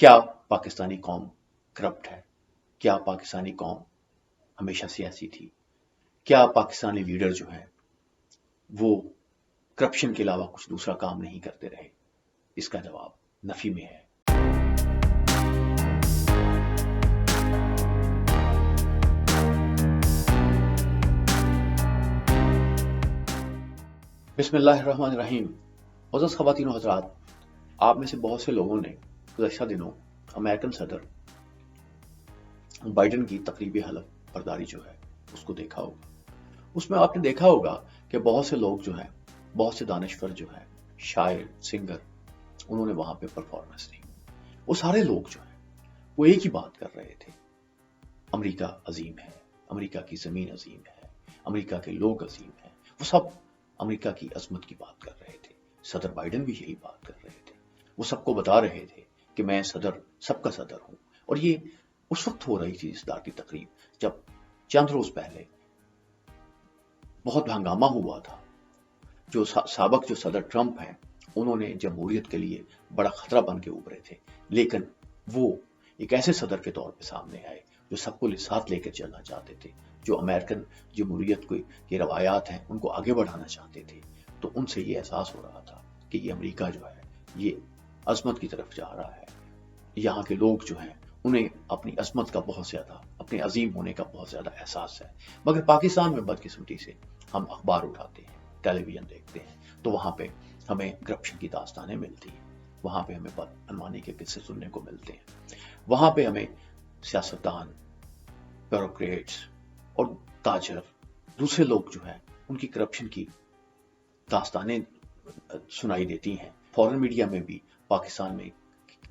کیا پاکستانی قوم کرپٹ ہے؟ کیا پاکستانی قوم ہمیشہ سیاسی تھی؟ کیا پاکستانی لیڈر جو ہیں وہ کرپشن کے علاوہ کچھ دوسرا کام نہیں کرتے رہے؟ اس کا جواب نفی میں ہے۔ بسم اللہ الرحمن الرحیم۔ معزز خواتین و حضرات، آپ میں سے بہت سے لوگوں نے گزشتہ دنوں امریکن صدر بائیڈن کی تقریب حلف برداری جو ہے اس کو دیکھا ہوگا۔ اس میں آپ نے دیکھا ہوگا کہ بہت سے لوگ جو ہیں، بہت سے دانشور جو ہیں، شاعر، سنگر، انہوں نے وہاں پہ پرفارمنس دی۔ وہ سارے لوگ جو ہیں وہ ایک ہی بات کر رہے تھے، امریکہ عظیم ہے، امریکہ کی زمین عظیم ہے، امریکہ کے لوگ عظیم ہیں۔ وہ سب امریکہ کی عظمت کی بات کر رہے تھے۔ صدر بائیڈن بھی یہی بات کر رہے تھے۔ وہ سب کو بتا رہے تھے کہ میں صدر، سب کا صدر ہوں۔ اور یہ اس وقت ہو رہی تھی صدارتی تقریب جب چند روز پہلے بہت ہنگامہ ہوا تھا۔ جو سابق جو صدر ٹرمپ ہیں، انہوں نے جمہوریت کے لیے بڑا خطرہ بن کے ابھرے تھے، لیکن وہ ایک ایسے صدر کے طور پہ سامنے آئے جو سب کو ساتھ لے کے چلنا چاہتے تھے، جو امریکن جمہوریت کو یہ روایات ہیں ان کو آگے بڑھانا چاہتے تھے۔ تو ان سے یہ احساس ہو رہا تھا کہ یہ امریکہ جو ہے یہ عظمت کی طرف جا رہا ہے۔ یہاں کے لوگ جو ہیں انہیں اپنی عظمت کا بہت زیادہ، اپنے عظیم ہونے کا بہت زیادہ احساس ہے۔ مگر پاکستان میں بدقسمتی سے ہم اخبار اٹھاتے ہیں، ٹیلی ویژن دیکھتے ہیں، تو وہاں پہ ہمیں کرپشن کی داستانیں ملتی ہیں، وہاں پہ ہمیں بدعنوانی کے قصے سننے کو ملتے ہیں، وہاں پہ ہمیں سیاستدان، بیوروکریٹس اور تاجر، دوسرے لوگ جو ہیں ان کی کرپشن کی داستانیں سنائی دیتی ہیں۔ فورن میڈیا میں بھی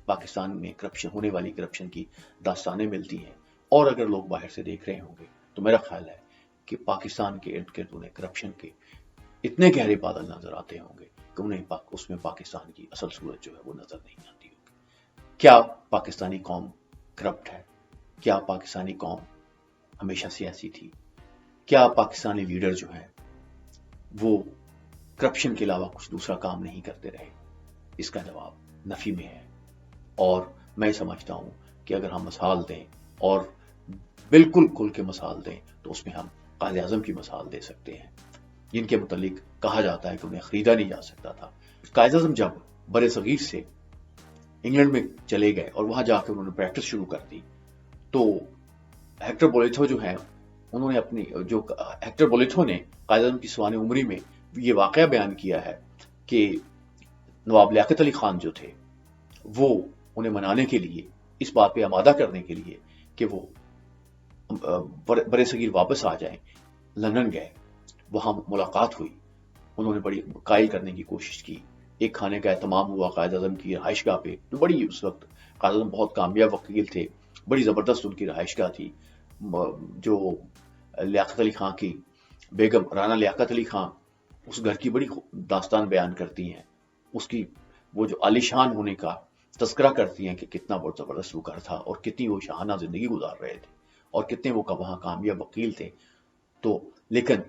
پاکستان میں کرپشن ہونے والی کرپشن کی داستانیں ملتی ہیں۔ اور اگر لوگ باہر سے دیکھ رہے ہوں گے تو میرا خیال ہے کہ پاکستان کے ارد گرد انہیں کرپشن کے اتنے گہرے بادل نظر آتے ہوں گے کہ انہیں اس میں پاکستان کی اصل صورت جو ہے وہ نظر نہیں آتی ہوگی۔ کیا پاکستانی قوم کرپٹ ہے؟ کیا پاکستانی قوم ہمیشہ سیاسی تھی؟ کیا پاکستانی لیڈر جو ہیں وہ کرپشن کے علاوہ کچھ دوسرا کام نہیں کرتے رہے؟ اس کا جواب نفی میں ہے۔ اور میں سمجھتا ہوں کہ اگر ہم مثال دیں اور بالکل کھل کے مثال دیں تو اس میں ہم قائد اعظم کی مثال دے سکتے ہیں، جن کے متعلق کہا جاتا ہے کہ انہیں خریدا نہیں جا سکتا تھا۔ قائد اعظم جب بر صغیر سے انگلینڈ میں چلے گئے اور وہاں جا کے انہوں نے پریکٹس شروع کر دی، تو ہیکٹر بولیتھو جو ہیں انہوں نے ہیکٹر بولیتھو نے قائد اعظم کی سوانح عمری میں یہ واقعہ بیان کیا ہے کہ نواب لیاقت علی خان جو تھے وہ انہیں منانے کے لیے، اس بات پہ آمادہ کرنے کے لیے کہ وہ بر صغیر واپس آ جائیں، لندن گئے، وہاں ملاقات ہوئی، انہوں نے بڑی قائل کرنے کی کوشش کی۔ ایک کھانے کا اہتمام ہوا قائد اعظم کی رہائش گاہ پہ، جو بڑی اس وقت قائد اعظم بہت کامیاب وکیل تھے، بڑی زبردست ان کی رہائش گاہ تھی، جو لیاقت علی خان کی بیگم رانا لیاقت علی خان اس گھر کی بڑی داستان بیان کرتی ہیں، اس کی وہ جو عالیشان ہونے کا تذکرہ کرتی ہیں کہ کتنا بہت زبردست وہ گھر تھا اور کتنی وہ شاہانہ زندگی گزار رہے تھے اور کتنے وہ وہاں کامیاب وکیل تھے۔ تو لیکن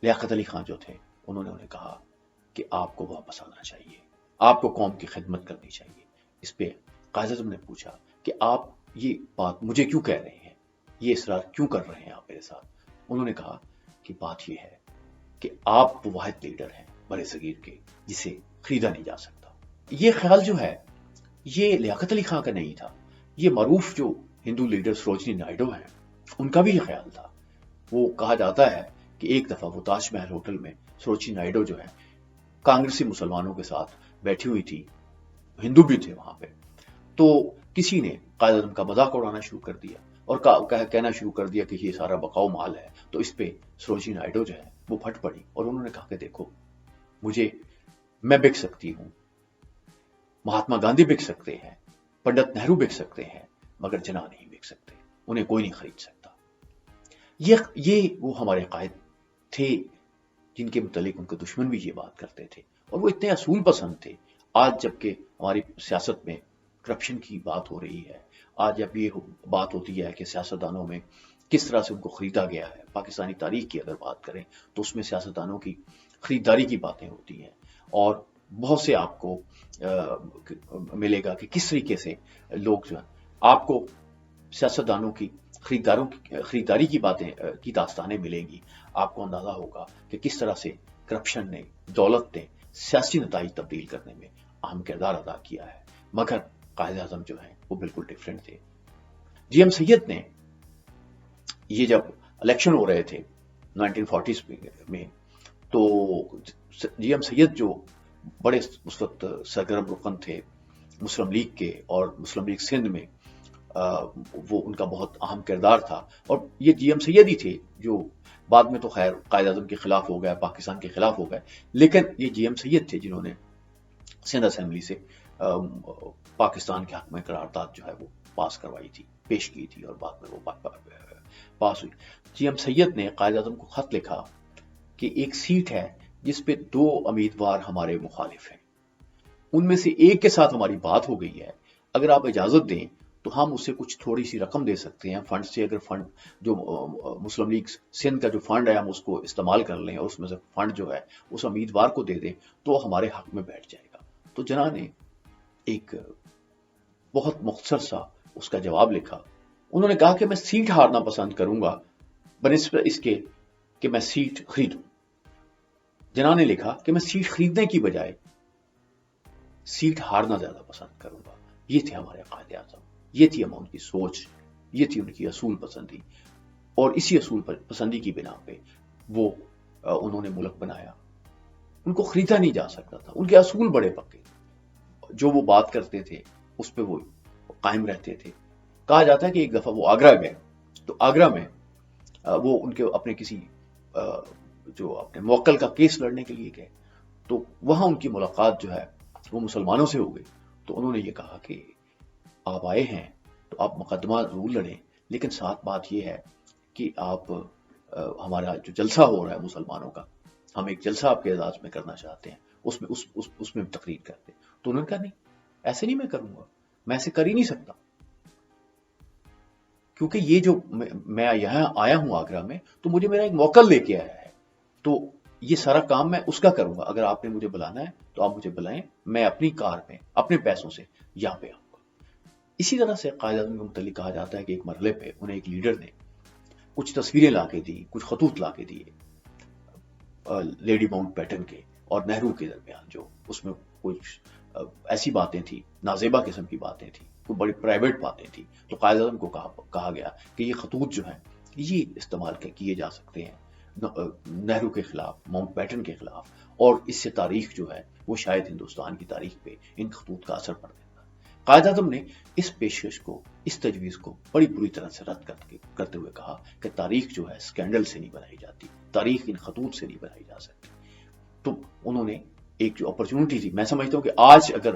لیاقت علی خان جو تھے انہوں نے کہا کہ آپ کو واپس آنا چاہیے، آپ کو قوم کی خدمت کرنی چاہیے۔ اس پہ قائد اعظم نے پوچھا کہ آپ یہ بات مجھے کیوں کہہ رہے ہیں، یہ اصرار کیوں کر رہے ہیں آپ میرے ساتھ؟ انہوں نے کہا کہ بات یہ ہے کہ آپ وہ واحد لیڈر ہیں بر صغیر کے جسے خریدا نہیں جا سکتا۔ یہ خیال جو ہے یہ لیاقت علی خان کا نہیں تھا، یہ معروف جو ہندو لیڈر سروجنی نائیڈو ہیں ان کا بھی یہ خیال تھا۔ وہ کہا جاتا ہے کہ ایک دفعہ وہ تاج محل ہوٹل میں سروجنی نائیڈو جو ہے کانگریسی مسلمانوں کے ساتھ بیٹھی ہوئی تھی، ہندو بھی تھے وہاں پہ، تو کسی نے قائد اعظم کا مذاق اڑانا شروع کر دیا اور کہنا شروع کر دیا کہ یہ سارا بقاؤ مال ہے۔ تو اس پہ سروجنی نائیڈو جو ہے وہ پھٹ پڑی اور انہوں نے کہا کہ دیکھو، میں بک سکتی ہوں، مہاتما گاندھی بک سکتے ہیں، پنڈت نہرو بک سکتے ہیں، مگر جناح نہیں بک سکتے، انہیں کوئی نہیں خرید سکتا۔ یہ وہ ہمارے قائد تھے جن کے متعلق ان کے دشمن بھی یہ بات کرتے تھے، اور وہ اتنے اصول پسند تھے۔ آج جبکہ ہماری سیاست میں کرپشن کی بات ہو رہی ہے، آج جب یہ بات ہوتی ہے کہ سیاستدانوں میں کس طرح سے ان کو خریدا گیا ہے، پاکستانی تاریخ کی اگر بات کریں تو اس میں سیاستدانوں کی خریداری کی باتیں ہوتی ہیں، اور بہت سے آپ کو ملے گا کہ کس طریقے سے لوگ جو ہے آپ کو سیاستدانوں کی خریداری کی باتیں کی داستانیں ملیں گی. آپ کو اندازہ ہوگا کہ کس طرح سے کرپشن نے، دولت نے سیاسی نتائج تبدیل کرنے میں اہم کردار ادا کیا ہے. مگر قائد اعظم جو ہیں وہ بالکل ڈفرینٹ تھے. جی ایم سید نے یہ جب الیکشن ہو رہے تھے 1940s میں، تو جی ایم سید جو بڑے اس وقت سرگرم رکن تھے مسلم لیگ کے، اور مسلم لیگ سندھ میں وہ ان کا بہت اہم کردار تھا. اور یہ جی ایم سید ہی تھے جو بعد میں تو خیر قائد اعظم کے خلاف ہو گئے، پاکستان کے خلاف ہو گئے، لیکن یہ جی ایم سید تھے جنہوں نے سندھ اسمبلی سے پاکستان کے حق میں قرارداد جو ہے وہ پاس کروائی تھی، پیش کی تھی، اور بعد میں وہ پاس ہوئی. جی ایم سید نے قائد اعظم کو خط لکھا کہ ایک سیٹ ہے جس پہ 2 امیدوار ہمارے مخالف ہیں، ان میں سے ایک کے ساتھ ہماری بات ہو گئی ہے، اگر آپ اجازت دیں تو ہم اسے کچھ تھوڑی سی رقم دے سکتے ہیں فنڈ سے. اگر فنڈ جو مسلم لیگ سندھ کا جو فنڈ ہے ہم اس کو استعمال کر لیں، اور اس میں سے فنڈ جو ہے اس امیدوار کو دے دیں تو ہمارے حق میں بیٹھ جائے گا. تو جناح نے ایک بہت مختصر سا اس کا جواب لکھا. انہوں نے کہا کہ میں سیٹ ہارنا پسند کروں گا بنسبت اس کے کہ میں سیٹ خریدوں. جناح نے لکھا کہ میں سیٹ خریدنے کی بجائے سیٹ ہارنا زیادہ پسند کروں گا. یہ تھے ہمارے قائد اعظم، یہ تھی ان کی سوچ، یہ تھی ان کی اصول پسندی، اور اسی اصول پسندی کی بنا پہ وہ انہوں نے ملک بنایا. ان کو خریدا نہیں جا سکتا تھا، ان کے اصول بڑے پکے تھے، جو وہ بات کرتے تھے اس پہ وہ قائم رہتے تھے. کہا جاتا ہے کہ ایک دفعہ وہ آگرہ گئے، تو آگرہ میں وہ ان کے اپنے کسی جو اپنے موکل کا کیس لڑنے کے لیے گئے، تو وہاں ان کی ملاقات جو ہے وہ مسلمانوں سے ہو گئی. تو انہوں نے یہ کہا کہ آپ آئے ہیں تو آپ مقدمہ ضرور لڑیں، لیکن ساتھ بات یہ ہے کہ آپ ہمارا جو جلسہ ہو رہا ہے مسلمانوں کا، ہم ایک جلسہ آپ کے اعزاز میں کرنا چاہتے ہیں، اس میں تقریر کرتے. تو انہوں نے کہا نہیں، ایسے نہیں میں کروں گا، میں ایسے کر ہی نہیں سکتا، کیونکہ یہ جو میں یہاں آیا ہوں آگرہ میں تو مجھے میرا ایک موکل لے کے آیا ہے، تو یہ سارا کام میں اس کا کروں گا. اگر آپ نے مجھے بلانا ہے تو آپ مجھے بلائیں، میں اپنی کار میں اپنے پیسوں سے یہاں پہ آؤں گا. اسی طرح سے قائد اعظم کے متعلق کہا جاتا ہے کہ ایک مرحلے پہ انہیں ایک لیڈر نے کچھ تصویریں لا کے دی، کچھ خطوط لا کے دیے لیڈی ماؤنٹ بیٹن کے اور نہرو کے درمیان، جو اس میں کچھ ایسی باتیں تھیں، نازیبا قسم کی باتیں تھیں، کوئی بڑی پرائیویٹ باتیں تھیں. تو قائد اعظم کو کہا گیا کہ یہ خطوط جو ہیں یہ استعمال کیے جا سکتے ہیں نہرو کے خلاف، ماؤنٹ بیٹن کے خلاف، اور اس سے تاریخ جو ہے وہ شاید ہندوستان کی تاریخ پہ ان خطوط کا اثر پڑ دیتا. قائد اعظم نے اس پیشکش کو، اس تجویز کو بڑی بری طرح سے رد کرتے ہوئے کہا کہ تاریخ جو ہے اسکینڈل سے نہیں بنائی جاتی، تاریخ ان خطوط سے نہیں بنائی جا سکتی. تو انہوں نے ایک جو اپرچونٹی تھی، میں سمجھتا ہوں کہ آج اگر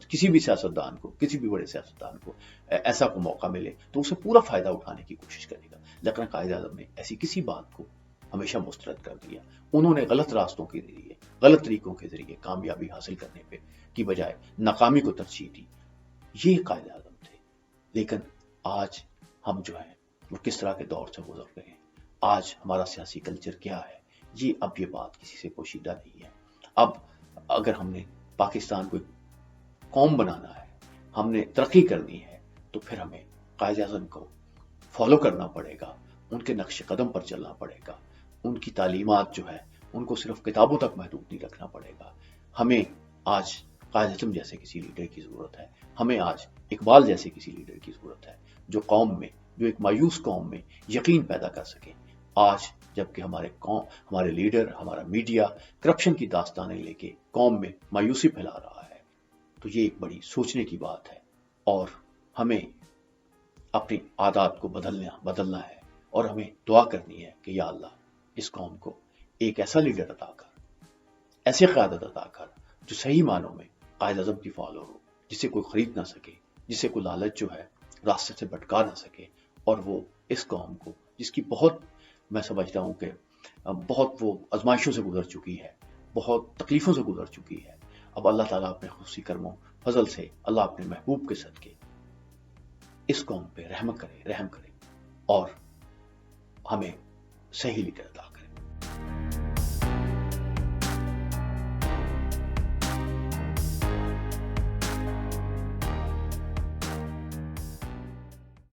کسی بھی سیاستدان کو، کسی بھی بڑے سیاستدان کو ایسا کوئی موقع ملے تو اسے پورا فائدہ اٹھانے کی کوشش کرے گا. لیکن قائد اعظم نے ایسی کسی بات کو ہمیشہ مسترد کر دیا. انہوں نے غلط راستوں کے ذریعے، غلط طریقوں کے ذریعے کامیابی حاصل کرنے پہ کی بجائے ناکامی کو ترجیح دی. یہ قائد اعظم تھے. لیکن آج ہم جو ہیں وہ کس طرح کے دور سے گزر رہے ہیں، آج ہمارا سیاسی کلچر کیا ہے، اب یہ بات کسی سے پوشیدہ نہیں ہے. اب اگر ہم نے پاکستان کو قوم بنانا ہے، ہم نے ترقی کرنی ہے، تو پھر ہمیں قائد اعظم کو فالو کرنا پڑے گا، ان کے نقش قدم پر چلنا پڑے گا. ان کی تعلیمات جو ہے ان کو صرف کتابوں تک محدود نہیں رکھنا پڑے گا. ہمیں آج قائد اعظم جیسے کسی لیڈر کی ضرورت ہے، ہمیں آج اقبال جیسے کسی لیڈر کی ضرورت ہے، جو قوم میں، جو ایک مایوس قوم میں یقین پیدا کر سکے. آج جبکہ ہمارے لیڈر، ہمارا میڈیا کرپشن کی داستانیں لے کے قوم میں مایوسی پھیلا رہا ہے، تو یہ ایک بڑی سوچنے کی بات ہے. اور ہمیں اپنی عادات کو بدلنا ہے، اور ہمیں دعا کرنی ہے کہ یا اللہ اس قوم کو ایک ایسا لیڈر عطا کر، ایسی قیادت عطا کر جو صحیح معنوں میں قائد اعظم کی فالو ہو، جسے کوئی خرید نہ سکے، جسے کوئی لالچ جو ہے راستے سے بھٹکا نہ سکے، اور وہ اس قوم کو جس کی بہت، میں سمجھتا ہوں کہ بہت وہ آزمائشوں سے گزر چکی ہے، بہت تکلیفوں سے گزر چکی ہے، اب اللہ تعالیٰ اپنے خصوصی کرم و فضل سے، اللہ اپنے محبوب کے صدقے اس قوم پہ رحم کرے اور ہمیں صحیح لیڈر عطا کرے.